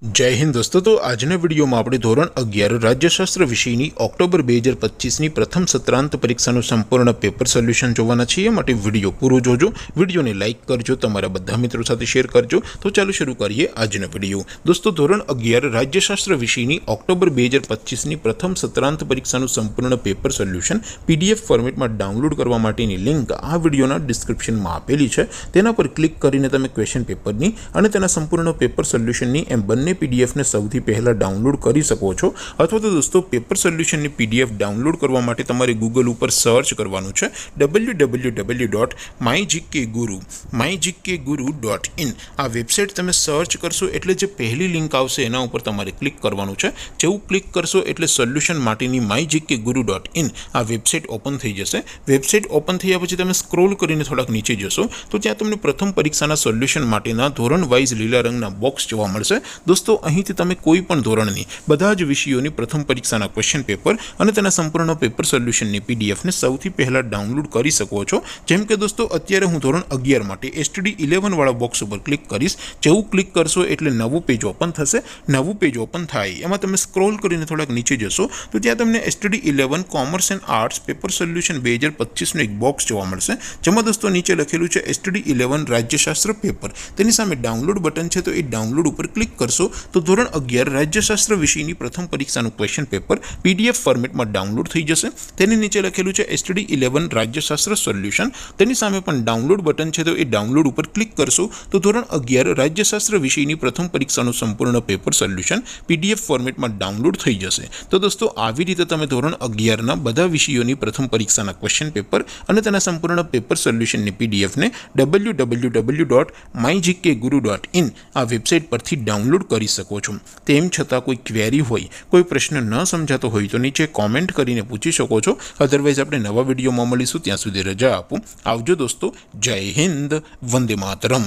जय हिंद दोस्तों। तो આજના વિડીયોમાં આપણે ધોરણ 11 રાજ્યશાસ્ત્ર વિષયની ઓક્ટોબર 2025ની પ્રથમ સત્રાંત પરીક્ષાનું સંપૂર્ણ પેપર સોલ્યુશન જોવાના છીએ। માટે વિડીયો પૂરો જોજો, વિડીયોને લાઇક કરજો, તમારા બધા મિત્રો સાથે શેર કરજો। તો ચાલો શરૂ કરીએ આજનો વિડીયો। દોસ્તો, ધોરણ 11 રાજ્યશાસ્ત્ર વિષયની ઓક્ટોબર 2025ની પ્રથમ સત્રાંત પરીક્ષાનું સંપૂર્ણ પેપર સોલ્યુશન PDF ફોર્મેટમાં ડાઉનલોડ કરવા માટેની લિંક આ વિડીયોના ડિસ્ક્રિપ્શનમાં આપેલી છે। તેના પર ક્લિક કરીને તમે ક્વેશ્ચન પેપરની અને તેના સંપૂર્ણ પેપર સોલ્યુશનની એમ બંને PDF ने સૌથી પહેલા ડાઉનલોડ કરી શકો છો। અથવા તો દોસ્તો, પેપર સોલ્યુશનની PDF ડાઉનલોડ કરવા માટે તમારે ગૂગલ ઉપર સર્ચ કરવાનું છે www.mygkguru.in। આ વેબસાઇટ તમે સર્ચ કરશો એટલે જે પહેલી લિંક આવશે એના ઉપર તમારે ક્લિક કરવાનું છે। જેવું ક્લિક કરશો એટલે સોલ્યુશન માટેની mygkguru.in આ વેબસાઇટ ઓપન થઈ જશે। વેબસાઇટ ઓપન થયા પછી તમે સ્ક્રોલ કરીને થોડાક નીચે જશો તો ત્યાં તમને પ્રથમ પરીક્ષાના સોલ્યુશન માટેના ધોરણ વાઇઝ લીલા રંગના બોક્સ જોવા મળશે। दोस्तों, અહીંથી તમે કોઈ પણ ધોરણની બધા જ વિષયોની પ્રથમ પરીક્ષાના ક્વેશ્ચન પેપર અને તેના સંપૂર્ણ પેપર સોલ્યુશનની PDF ને સૌથી પહેલા ડાઉનલોડ કરી શકો છો। જેમ કે દોસ્તો, અત્યારે હું ધોરણ 11 માટે STD 11 વાળા બોક્સ ઉપર ક્લિક કરીશ। જેવું ક્લિક કરશો એટલે નવું પેજ ઓપન થશે। નવું પેજ ઓપન થાય એમાં તમે સ્ક્રોલ કરીને થોડાક નીચે જશો તો ત્યાં તમને STD 11 commerce and arts paper solution 2025નું એક બોક્સ જોવા મળશે। જેમાં દોસ્તો નીચે લખેલું છે STD 11 રાજ્યશાસ્ત્ર પેપર। તેની સામે ડાઉનલોડ બટન છે, તો એ ડાઉનલોડ ઉપર ક્લિક કરશો तो ધોરણ 11 રાજ્યશાસ્ત્ર વિષયની પ્રથમ પરીક્ષાનું ક્વેશ્ચન પેપર PDF ફોર્મેટમાં ડાઉનલોડ થઈ જશે। તેની નીચે લખેલું છે STD 11 રાજ્યશાસ્ત્ર સોલ્યુશન। તેની સામે પણ ડાઉનલોડ બટન છે, તો એ ડાઉનલોડ ઉપર ક્લિક કરશો તો ધોરણ 11 રાજ્યશાસ્ત્ર વિષયની પ્રથમ પરીક્ષાનું સંપૂર્ણ પેપર સોલ્યુશન PDF ફોર્મેટમાં ડાઉનલોડ થઈ જશે। તો દોસ્તો, આવી રીતે તમે ધોરણ 11ના બધા વિષયોની પ્રથમ પરીક્ષાના ક્વેશ્ચન પેપર અને તેના સંપૂર્ણ પેપર સોલ્યુશનની PDF ને www.mygkguru.in આ વેબસાઇટ પરથી ડાઉનલોડ કરી શકો છો। તેમ છતાં કોઈ ક્વેરી હોય, કોઈ પ્રશ્ન ન સમજાતો હોય તો નીચે કોમેન્ટ કરીને પૂછી શકો છો। અધરવાઇઝ આપણે નવા વિડીયોમાં મળીશું, ત્યાં સુધી રજા આપો। આવજો દોસ્તો, જય હિન્દ, વંદે માતરમ।